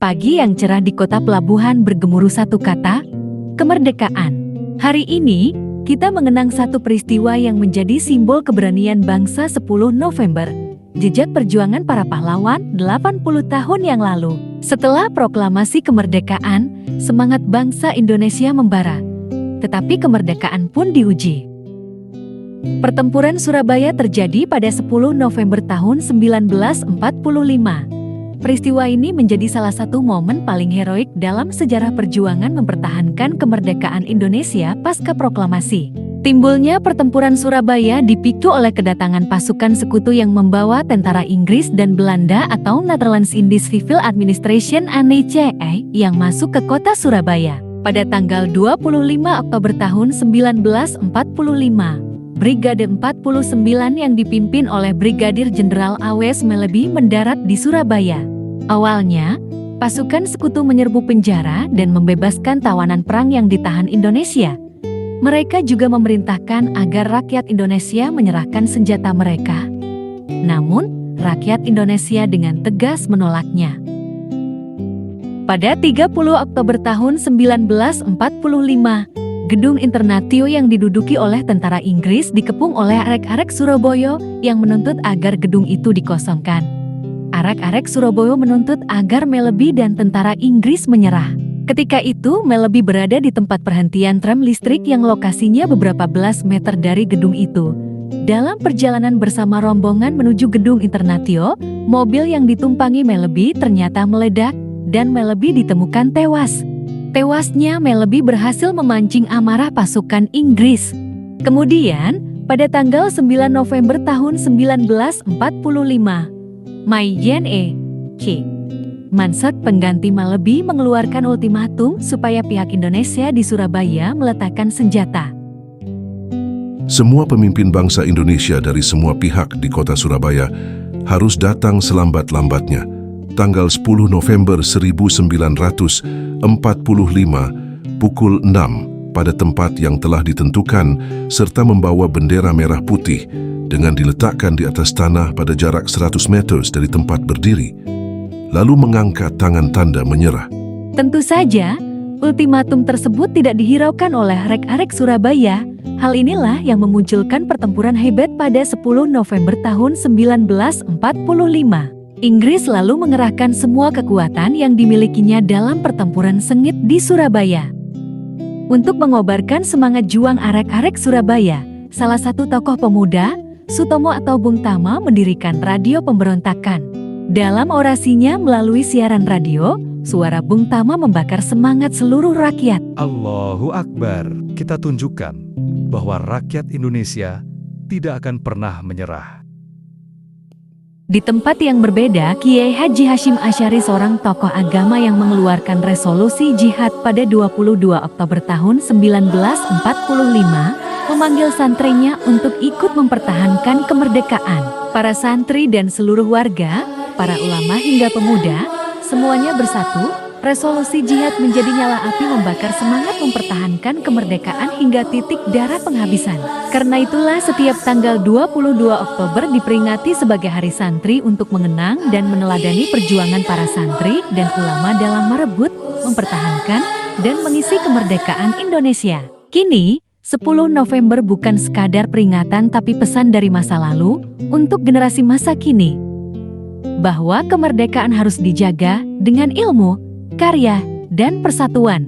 Pagi yang cerah di kota pelabuhan bergemuruh satu kata, kemerdekaan. Hari ini, kita mengenang satu peristiwa yang menjadi simbol keberanian bangsa 10 November. Jejak perjuangan para pahlawan 80 tahun yang lalu. Setelah proklamasi kemerdekaan, semangat bangsa Indonesia membara. Tetapi kemerdekaan pun diuji. Pertempuran Surabaya terjadi pada 10 November tahun 1945. Peristiwa ini menjadi salah satu momen paling heroik dalam sejarah perjuangan mempertahankan kemerdekaan Indonesia pasca proklamasi. Timbulnya pertempuran Surabaya dipicu oleh kedatangan pasukan sekutu yang membawa tentara Inggris dan Belanda atau Netherlands Indies Civil Administration (NICE) yang masuk ke kota Surabaya. Pada tanggal 25 Oktober tahun 1945, Brigade 49 yang dipimpin oleh Brigadir Jenderal A.W.S. Meleby mendarat di Surabaya. Awalnya, pasukan sekutu menyerbu penjara dan membebaskan tawanan perang yang ditahan Indonesia. Mereka juga memerintahkan agar rakyat Indonesia menyerahkan senjata mereka. Namun, rakyat Indonesia dengan tegas menolaknya. Pada 30 Oktober tahun 1945, Gedung Internatio yang diduduki oleh tentara Inggris dikepung oleh arek-arek Surabaya yang menuntut agar gedung itu dikosongkan. Arek-arek Surabaya menuntut agar Meleby dan tentara Inggris menyerah. Ketika itu Meleby berada di tempat perhentian tram listrik yang lokasinya beberapa belas meter dari gedung itu. Dalam perjalanan bersama rombongan menuju Gedung Internatio, mobil yang ditumpangi Meleby ternyata meledak dan Meleby ditemukan tewas. Tewasnya Meleby berhasil memancing amarah pasukan Inggris. Kemudian, pada tanggal 9 November tahun 1945, Mayenne K. Mansert pengganti Meleby mengeluarkan ultimatum supaya pihak Indonesia di Surabaya meletakkan senjata. Semua pemimpin bangsa Indonesia dari semua pihak di kota Surabaya harus datang selambat-lambatnya. Tanggal 10 November 1945 pukul 6 pada tempat yang telah ditentukan serta membawa bendera merah putih dengan diletakkan di atas tanah pada jarak 100 meter dari tempat berdiri, lalu mengangkat tangan tanda menyerah. Tentu saja, ultimatum tersebut tidak dihiraukan oleh arek-arek Surabaya. Hal inilah yang memunculkan pertempuran hebat pada 10 November tahun 1945. Inggris lalu mengerahkan semua kekuatan yang dimilikinya dalam pertempuran sengit di Surabaya. Untuk mengobarkan semangat juang arek-arek Surabaya, salah satu tokoh pemuda, Sutomo atau Bung Tama mendirikan radio pemberontakan. Dalam orasinya melalui siaran radio, suara Bung Tama membakar semangat seluruh rakyat. Allahu Akbar, kita tunjukkan bahwa rakyat Indonesia tidak akan pernah menyerah. Di tempat yang berbeda, Kiai Haji Hashim Asy'ari, seorang tokoh agama yang mengeluarkan resolusi jihad pada 22 Oktober tahun 1945, memanggil santrinya untuk ikut mempertahankan kemerdekaan. Para santri dan seluruh warga, para ulama hingga pemuda, semuanya bersatu. Resolusi jihad menjadi nyala api membakar semangat mempertahankan kemerdekaan hingga titik darah penghabisan. Karena itulah setiap tanggal 22 Oktober diperingati sebagai Hari Santri untuk mengenang dan meneladani perjuangan para santri dan ulama dalam merebut, mempertahankan, dan mengisi kemerdekaan Indonesia. Kini, 10 November bukan sekadar peringatan tapi pesan dari masa lalu untuk generasi masa kini. Bahwa kemerdekaan harus dijaga dengan ilmu, karya, dan persatuan.